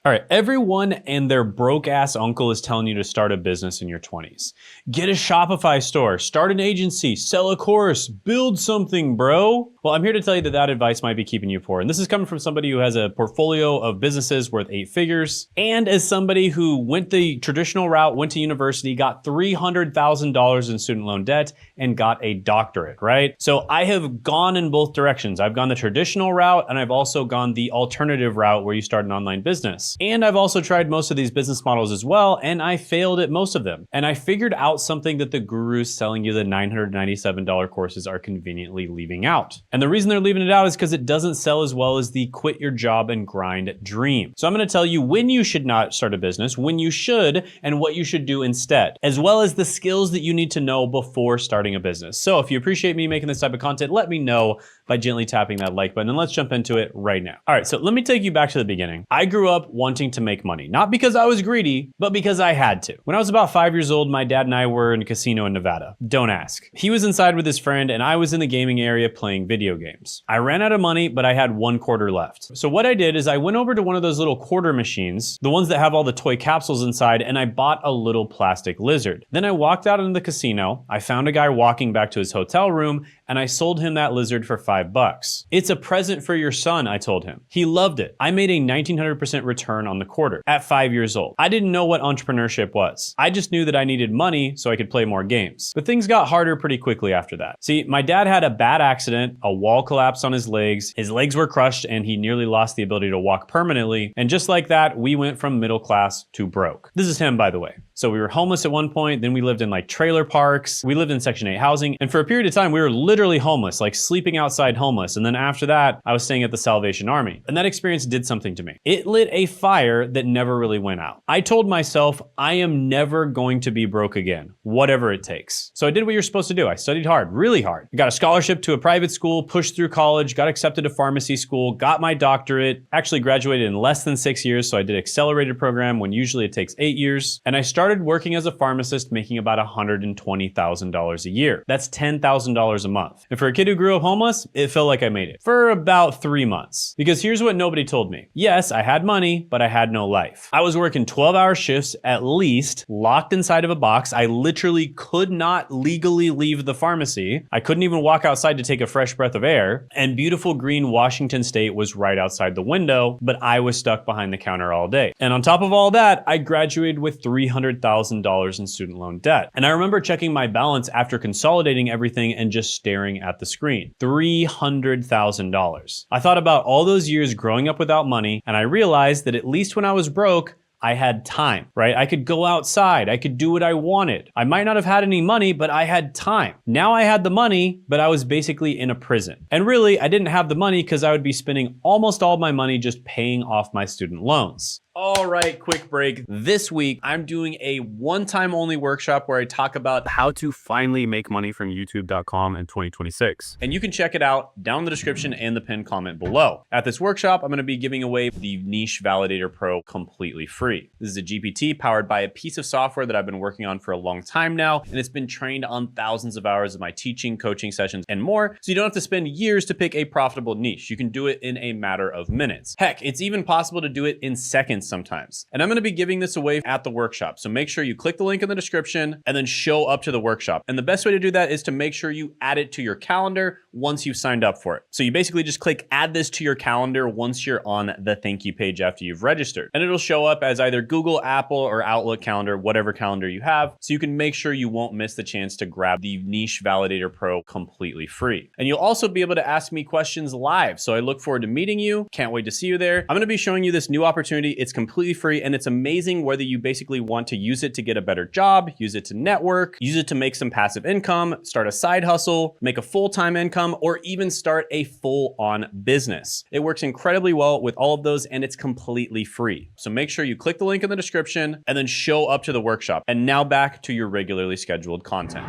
All right, everyone and their broke ass uncle is telling you to start a business in your 20s. Get a Shopify store, start an agency, sell a course, build something, bro. Well, I'm here to tell you that that advice might be keeping you poor. And this is coming from somebody who has a portfolio of businesses worth 8 figures. And as somebody who went the traditional route, went to university, got $300,000 in student loan debt, and got a doctorate, right? So I have gone in both directions. I've gone the traditional route, and I've also gone the alternative route where you start an online business. And I've also tried most of these business models as well, and I failed at most of them. And I figured out something that the gurus selling you the $997 courses are conveniently leaving out. And the reason they're leaving it out is because it doesn't sell as well as the quit your job and grind dream. So I'm gonna tell you when you should not start a business, when you should, and what you should do instead, as well as the skills that you need to know before starting a business. So if you appreciate me making this type of content, let me know by gently tapping that like button, and let's jump into it right now. All right, so let me take you back to the beginning. I grew up wanting to make money, not because I was greedy, but because I had to. When I was about 5 years old, my dad and I were in a casino in Nevada. Don't ask. He was inside with his friend, and I was in the gaming area playing video games. I ran out of money, but I had 1 quarter left. So what I did is I went over to one of those little quarter machines, the ones that have all the toy capsules inside, and I bought a little plastic lizard. Then I walked out into the casino, I found a guy walking back to his hotel room, and I sold him that lizard for $5. It's a present for your son, I told him. He loved it. I made a 1900% return on the quarter at 5 years old. I didn't know what entrepreneurship was. I just knew that I needed money so I could play more games. But things got harder pretty quickly after that. See, my dad had a bad accident, a wall collapsed on his legs were crushed, and he nearly lost the ability to walk permanently. And just like that, we went from middle class to broke. This is him, by the way. So we were homeless at one point, then we lived in like trailer parks, we lived in Section 8 housing, and for a period of time, we were literally homeless, like sleeping outside homeless. And then after that, I was staying at the Salvation Army. And that experience did something to me. It lit a fire that never really went out. I told myself, I am never going to be broke again, whatever it takes. So I did what you're supposed to do. I studied hard, really hard. I got a scholarship to a private school, pushed through college, got accepted to pharmacy school, got my doctorate, actually graduated in less than 6 years. So I did accelerated program when usually it takes 8 years. And I started working as a pharmacist, making about $120,000 a year. That's $10,000 a month. And for a kid who grew up homeless, it felt like I made it for about 3 months. Because here's what nobody told me. Yes, I had money, but I had no life. I was working 12-hour shifts at least, locked inside of a box. I literally could not legally leave the pharmacy. I couldn't even walk outside to take a fresh breath of air. And beautiful green Washington State was right outside the window, but I was stuck behind the counter all day. And on top of all that, I graduated with $300,000 in student loan debt. And I remember checking my balance after consolidating everything and just staring at the screen. $300,000. I thought about all those years growing up without money, and I realized that at least when I was broke, I had time, right? I could go outside. I could do what I wanted. I might not have had any money, but I had time. Now I had the money, but I was basically in a prison. And really, I didn't have the money because I would be spending almost all my money just paying off my student loans. All right, quick break. This week, I'm doing a one-time only workshop where I talk about how to finally make money from YouTube.com in 2026. And you can check it out down in the description and the pinned comment below. At this workshop, I'm gonna be giving away the Niche Validator Pro completely free. This is a GPT powered by a piece of software that I've been working on for a long time now, and it's been trained on thousands of hours of my teaching, coaching sessions, and more, so you don't have to spend years to pick a profitable niche. You can do it in a matter of minutes. Heck, it's even possible to do it in seconds sometimes. And I'm gonna be giving this away at the workshop. So make sure you click the link in the description and then show up to the workshop. And the best way to do that is to make sure you add it to your calendar once you've signed up for it. So you basically just click add this to your calendar once you're on the thank you page after you've registered. And it'll show up as either Google, Apple, or Outlook calendar, whatever calendar you have. So you can make sure you won't miss the chance to grab the Niche Validator Pro completely free. And you'll also be able to ask me questions live. So I look forward to meeting you. Can't wait to see you there. I'm gonna be showing you this new opportunity. It's completely free, and it's amazing whether you basically want to use it to get a better job, use it to network, use it to make some passive income, start a side hustle, make a full-time income, or even start a full-on business. It works incredibly well with all of those, and it's completely free. So make sure you click the link in the description and then show up to the workshop. And now back to your regularly scheduled content.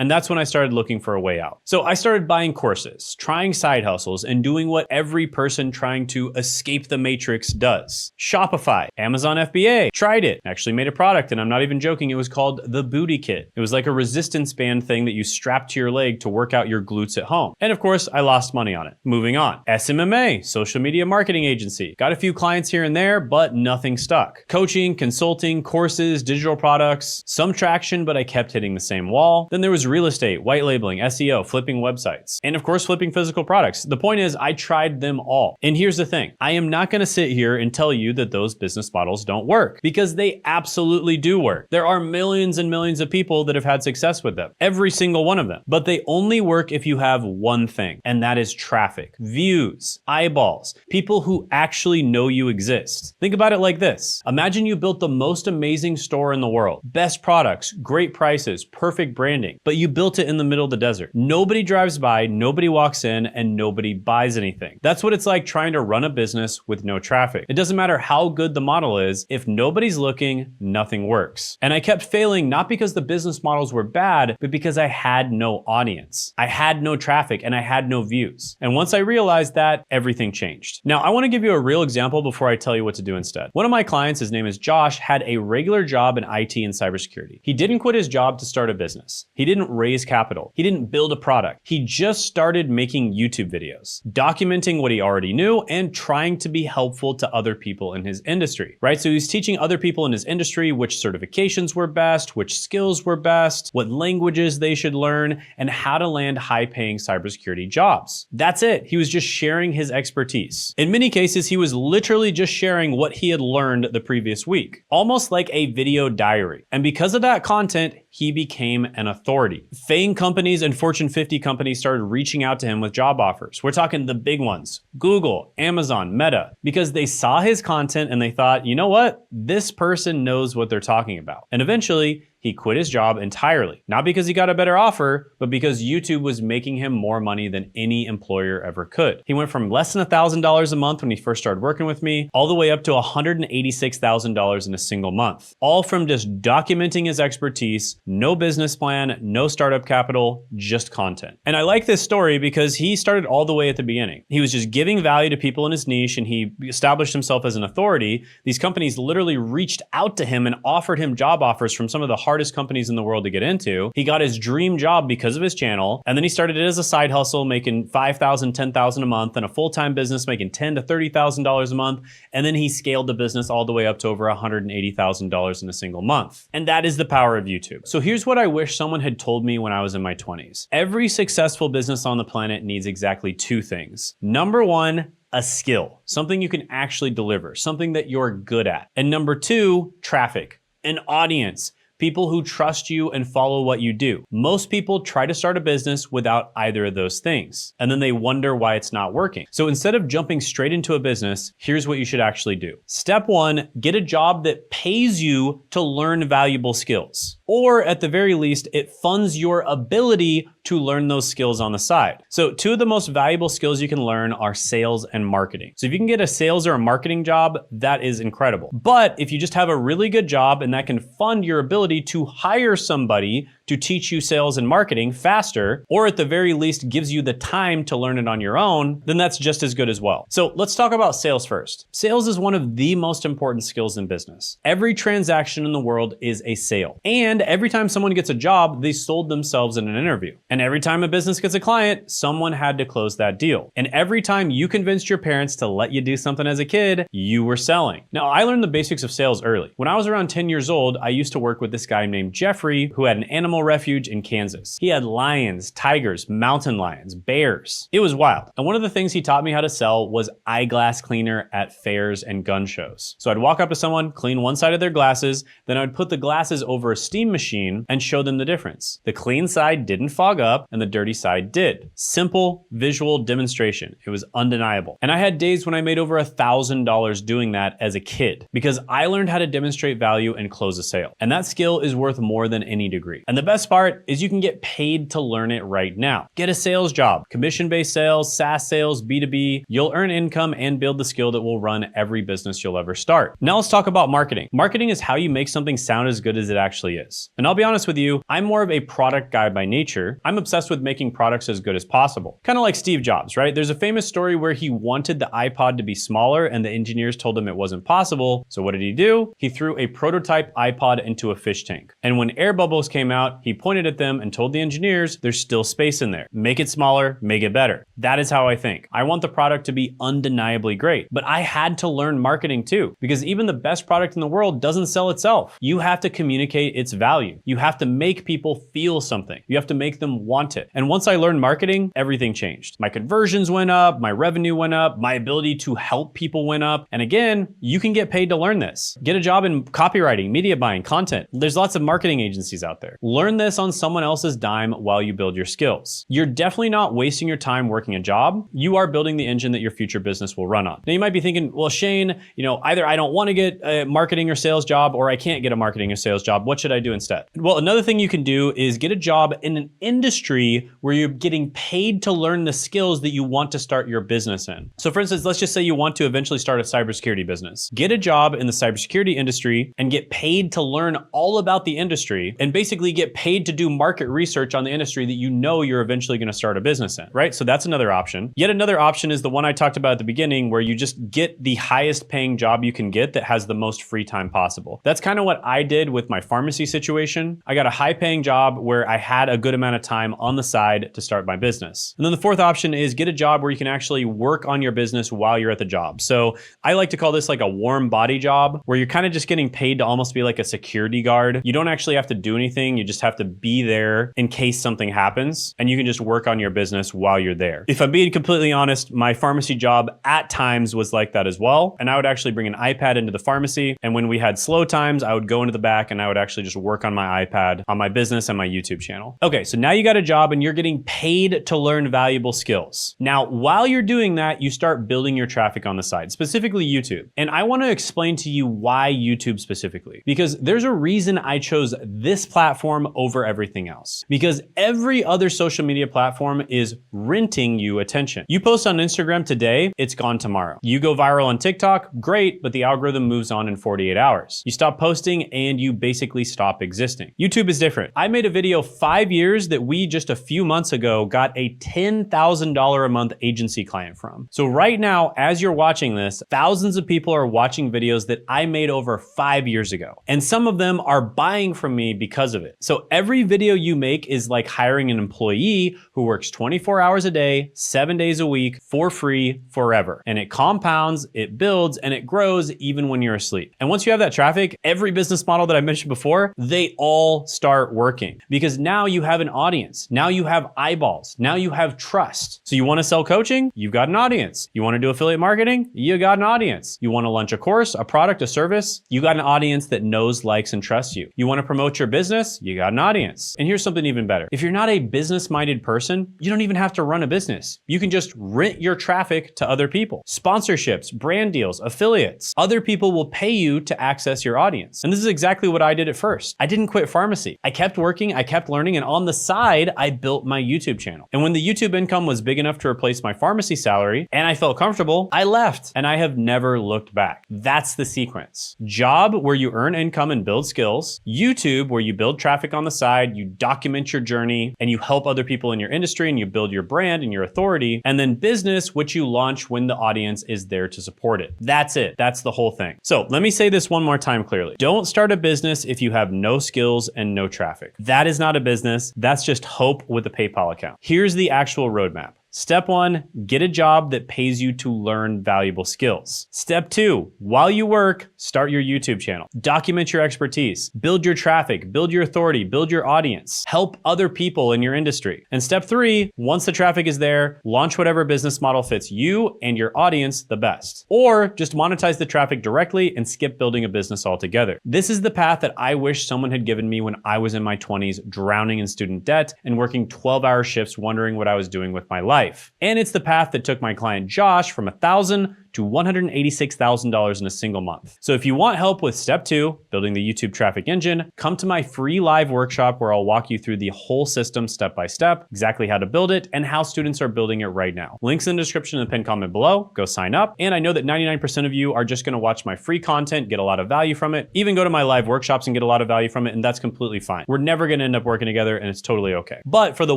And that's when I started looking for a way out. So I started buying courses, trying side hustles, and doing what every person trying to escape the matrix does. Shopify, Amazon FBA, tried it, actually made a product, and I'm not even joking, it was called the Booty Kit. It was like a resistance band thing that you strap to your leg to work out your glutes at home. And of course, I lost money on it. Moving on. SMMA, social media marketing agency. Got a few clients here and there, but nothing stuck. Coaching, consulting, courses, digital products, some traction, but I kept hitting the same wall. Then there was real estate, white labeling, SEO, flipping websites, and of course, flipping physical products. The point is, I tried them all. And here's the thing. I am not gonna sit here and tell you that those business models don't work, because they absolutely do work. There are millions and millions of people that have had success with them, every single one of them. But they only work if you have one thing, and that is traffic, views, eyeballs, people who actually know you exist. Think about it like this. Imagine you built the most amazing store in the world, best products, great prices, perfect branding, but you built it in the middle of the desert. Nobody drives by, nobody walks in, and nobody buys anything. That's what it's like trying to run a business with no traffic. It doesn't matter how good the model is, if nobody's looking, nothing works. And I kept failing not because the business models were bad, but because I had no audience. I had no traffic and I had no views. And once I realized that, everything changed. Now, I want to give you a real example before I tell you what to do instead. One of my clients, his name is Josh, had a regular job in IT and cybersecurity. He didn't quit his job to start a business. He didn't raise capital. He didn't build a product. He just started making YouTube videos, documenting what he already knew and trying to be helpful to other people in his industry, right? So he's teaching other people in his industry which certifications were best, which skills were best, what languages they should learn, and how to land high-paying cybersecurity jobs. That's it. He was just sharing his expertise. In many cases, he was literally just sharing what he had learned the previous week, almost like a video diary. And because of that content, he became an authority. FAANG companies and Fortune 50 companies started reaching out to him with job offers. We're talking the big ones, Google, Amazon, Meta, because they saw his content and they thought, you know what? This person knows what they're talking about. And eventually, he quit his job entirely. Not because he got a better offer, but because YouTube was making him more money than any employer ever could. He went from less than $1,000 a month when he first started working with me, all the way up to $186,000 in a single month. All from just documenting his expertise, no business plan, no startup capital, just content. And I like this story because he started all the way at the beginning. He was just giving value to people in his niche and he established himself as an authority. These companies literally reached out to him and offered him job offers from some of the hardest companies in the world to get into. He got his dream job because of his channel. And then he started it as a side hustle, making $5,000, $10,000 a month, and a full-time business making $10,000 to $30,000 a month. And then he scaled the business all the way up to over $180,000 in a single month. And that is the power of YouTube. So here's what I wish someone had told me when I was in my 20s. Every successful business on the planet needs exactly two things. Number one, a skill, something you can actually deliver, something that you're good at. And number two, traffic, an audience. People who trust you and follow what you do. Most people try to start a business without either of those things, and then they wonder why it's not working. So instead of jumping straight into a business, here's what you should actually do. Step one, get a job that pays you to learn valuable skills. Or at the very least, it funds your ability to learn those skills on the side. So two of the most valuable skills you can learn are sales and marketing. So if you can get a sales or a marketing job, that is incredible. But if you just have a really good job and that can fund your ability to hire somebody to teach you sales and marketing faster, or at the very least gives you the time to learn it on your own, then that's just as good as well. So let's talk about sales first. Sales is one of the most important skills in business. Every transaction in the world is a sale. And every time someone gets a job, they sold themselves in an interview. And every time a business gets a client, someone had to close that deal. And every time you convinced your parents to let you do something as a kid, you were selling. Now, I learned the basics of sales early. When I was around 10 years old, I used to work with this guy named Jeffrey, who had an animal refuge in Kansas. He had lions, tigers, mountain lions, bears. It was wild. And one of the things he taught me how to sell was eyeglass cleaner at fairs and gun shows. So I'd walk up to someone, clean one side of their glasses, then I would put the glasses over a steam machine and show them the difference. The clean side didn't fog up and the dirty side did. Simple visual demonstration. It was undeniable. And I had days when I made over $1,000 doing that as a kid because I learned how to demonstrate value and close a sale. And that skill is worth more than any degree. And the best part is you can get paid to learn it right now. Get a sales job, commission-based sales, SaaS sales, B2B. You'll earn income and build the skill that will run every business you'll ever start. Now let's talk about marketing. Marketing is how you make something sound as good as it actually is. And I'll be honest with you, I'm more of a product guy by nature. I'm obsessed with making products as good as possible. Kind of like Steve Jobs, right? There's a famous story where he wanted the iPod to be smaller and the engineers told him it wasn't possible. So what did he do? He threw a prototype iPod into a fish tank. And when air bubbles came out, he pointed at them and told the engineers, there's still space in there. Make it smaller, make it better. That is how I think. I want the product to be undeniably great, but I had to learn marketing too, because even the best product in the world doesn't sell itself. You have to communicate its value. You have to make people feel something. You have to make them want it. And once I learned marketing, everything changed. My conversions went up, my revenue went up, my ability to help people went up. And again, you can get paid to learn this. Get a job in copywriting, media buying, content. There's lots of marketing agencies out there. Learn this on someone else's dime while you build your skills. You're definitely not wasting your time working a job. You are building the engine that your future business will run on. Now you might be thinking, well, Shane, either I don't want to get a marketing or sales job or I can't get a marketing or sales job. What should I do instead? Well, another thing you can do is get a job in an industry where you're getting paid to learn the skills that you want to start your business in. So for instance, let's just say you want to eventually start a cybersecurity business. Get a job in the cybersecurity industry and get paid to learn all about the industry and basically get paid to do market research on the industry that you know you're eventually going to start a business in, right? So that's another option. Yet another option is the one I talked about at the beginning, where you just get the highest paying job you can get that has the most free time possible. That's kind of what I did with my pharmacy situation. I got a high paying job where I had a good amount of time on the side to start my business. And then the fourth option is get a job where you can actually work on your business while you're at the job. So I like to call this like a warm body job, where you're kind of just getting paid to almost be like a security guard. You don't actually have to do anything. You just have to be there in case something happens, and you can just work on your business while you're there. If I'm being completely honest, my pharmacy job at times was like that as well. And I would actually bring an iPad into the pharmacy. And when we had slow times, I would go into the back and I would actually just work on my iPad on my business and my YouTube channel. Okay, so now you got a job and you're getting paid to learn valuable skills. Now, while you're doing that, you start building your traffic on the side, specifically YouTube. And I want to explain to you why YouTube specifically, because there's a reason I chose this platform over everything else. Because every other social media platform is renting you attention. You post on Instagram today, it's gone tomorrow. You go viral on TikTok, great, but the algorithm moves on in 48 hours. You stop posting and you basically stop existing. YouTube is different. I made a video 5 years that we just a few months ago got a $10,000 a month agency client from. So right now, as you're watching this, thousands of people are watching videos that I made over 5 years ago. And some of them are buying from me because of it. So every video you make is like hiring an employee who works 24 hours a day, 7 days a week, for free, forever. And it compounds, it builds, and it grows even when you're asleep. And once you have that traffic, every business model that I mentioned before, they all start working, because now you have an audience. Now you have eyeballs. Now you have trust. So you want to sell coaching? You've got an audience. You want to do affiliate marketing? You got an audience. You want to launch a course, a product, a service? You got an audience that knows, likes, and trusts you. You want to promote your business? You got an audience. And here's something even better. If you're not a business-minded person, you don't even have to run a business. You can just rent your traffic to other people. Sponsorships, brand deals, affiliates. Other people will pay you to access your audience. And this is exactly what I did at first. I didn't quit pharmacy. I kept working, I kept learning, and on the side, I built my YouTube channel. And when the YouTube income was big enough to replace my pharmacy salary, and I felt comfortable, I left, and I have never looked back. That's the sequence. Job, where you earn income and build skills. YouTube, where you build traffic on the side, you document your journey, and you help other people in your industry, and you build your brand and your authority. And then business, which you launch when the audience is there to support it. That's it. That's the whole thing. So let me say this one more time clearly. Don't start a business if you have no skills and no traffic. That is not a business. That's just hope with a PayPal account. Here's the actual roadmap. Step 1, get a job that pays you to learn valuable skills. Step 2, while you work, start your YouTube channel. Document your expertise, build your traffic, build your authority, build your audience, help other people in your industry. And step 3, once the traffic is there, launch whatever business model fits you and your audience the best. Or just monetize the traffic directly and skip building a business altogether. This is the path that I wish someone had given me when I was in my 20s, drowning in student debt and working 12-hour shifts wondering what I was doing with my life. And it's the path that took my client Josh from $1,000 to $186,000 in a single month. So if you want help with step 2, building the YouTube traffic engine, come to my free live workshop where I'll walk you through the whole system step by step, exactly how to build it and how students are building it right now. Links in the description and the pinned comment below. Go sign up. And I know that 99% of you are just going to watch my free content, get a lot of value from it, even go to my live workshops and get a lot of value from it, and that's completely fine. We're never going to end up working together, and it's totally okay. But for the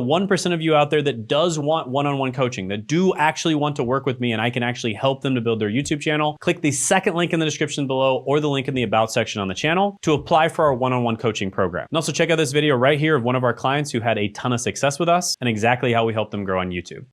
1% of you out there that does want one-on-one coaching, that do actually want to work with me and I can actually help them to build their YouTube channel, click the second link in the description below or the link in the about section on the channel to apply for our one-on-one coaching program. And also check out this video right here of one of our clients who had a ton of success with us and exactly how we helped them grow on YouTube.